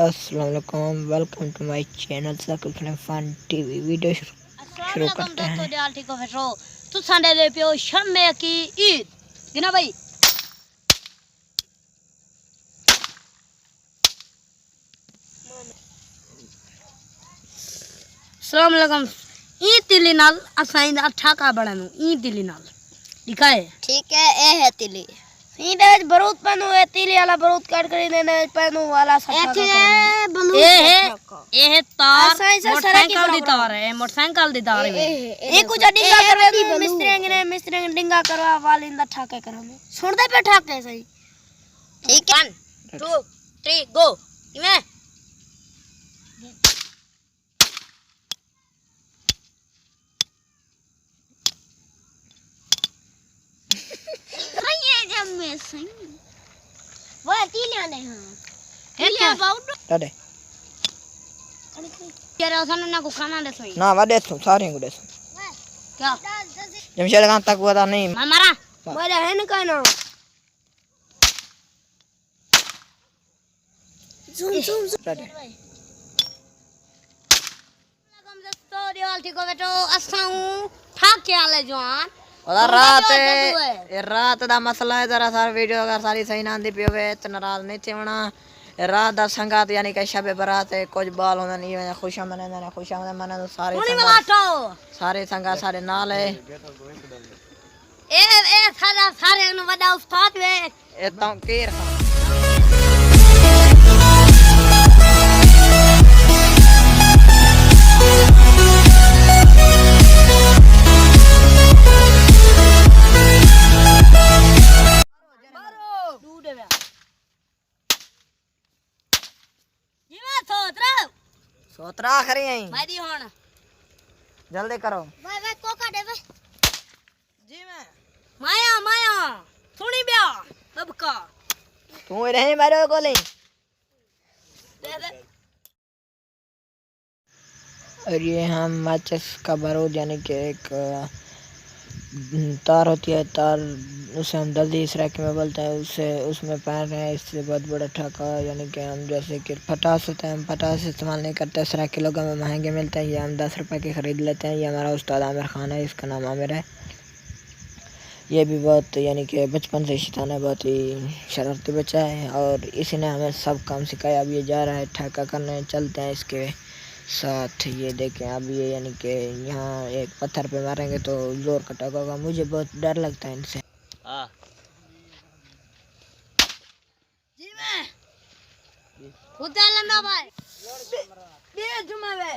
अस्सलाम वालेकुम, welcome to my channel Saqib film fun TV. Video शुरू करते हैं। दोस्तों ठीक हो फिर तू संडे दे पियो शम्मे की ईद गिना भाई। अस्सलाम वालेकुम। ई तिली नाल असाई दा ठाका बड़ानु ई तिली नाल लिखा है। ठीक है ए है तिली ई दे बरूद पनु है तिली वाला बरूद काट कर देने पनु वाला सठा का बंदूक ए है तार मोटरसाइकिल दी तार है मोटरसाइकिल दी तार है ए कुछ डिंगा करवा मिस्त्री ने डिंगा करवा वाली दा ठाके करा में सुन दे पे ठाके सही। ठीक है 1 2 3 गो इमे में सही वो तीलियां ने हां तीलियां बाउड डाडे तेरा सन ना को खाना दे सही ना वाडे तू सारे को दे क्या जमशेद खान तक वादा नहीं मारा मेरा है न कहना zoom डाडे लगम दोस्तों दिवाल ठीक हो बेटो असाऊ ठाके आले जवान और रात दा मसला है जरा सारा वीडियो अगर सारी सही ना आंदी पियोवे तो नाराज नहीं थे होना। रात दा संगात यानी कि शब बरात है कुछ बाल होना नहीं है खुशा मने तो सारे संगात सारे नाल है ए सारे नु बड़ा उस्ताद वे ए तंकीर सोतरा खरी आई भाई होन जल्दी करो भाई कोका दे भाई जी मैं माया सुनी बिया सबका तू रहे मारो गोली दे और ये हम माचिस का बारूद यानी कि एक तार होती है तार उसे हम जल्दी इस रैके में बोलते हैं उससे उसमें पहन रहे हैं। इससे बहुत बड़ा ठाका यानी कि हम जैसे कि पटास होता है हम पटास इस्तेमाल नहीं करते। इस रैके लोगों में महंगे मिलते हैं ये हम 10 रुपए के ख़रीद लेते हैं। ये हमारा उस्ताद आमिर खान है इसका नाम आमिर है। ये भी बहुत यानी कि बचपन से शैतान है बहुत ही शरारती बच्चा है और इसी ने हमें सब काम सिखाया। अब ये जा रहा है ठाका करने चलते हैं इसके साथ। ये देखें अब ये यानी कि यहाँ एक पत्थर पे मारेंगे तो जोर का टका होगा। मुझे बहुत डर लगता है इनसे। जी मैं उतार ना भाई दे जुमावे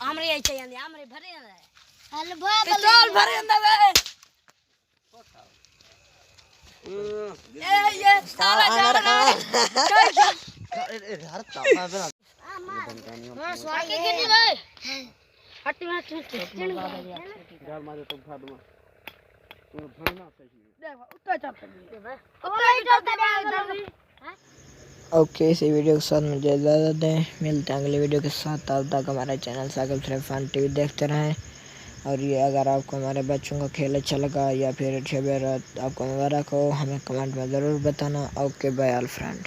आमरे आई चाहिए आमरे भरे है हल भाई पेट्रोल भरे अंदर वे ये सारा जा रहा है हर तापा हां स्वागत के नहीं रे हट्टी में घर मारे तो खा दूंगा तू भरना चाहिए देख उत्ता चलते ओके इसी वीडियो के साथ मुझे इजाज़त दें। मिलते हैं अगली वीडियो के साथ। तब तक हमारे channel Saqib film fun TV देखते रहें। और ये अगर आपको हमारे बच्चों का खेल अच्छा लगा या फिर शब रात आपको मुबारक हो हमें कमेंट में ज़रूर बताना। Okay bye all friend.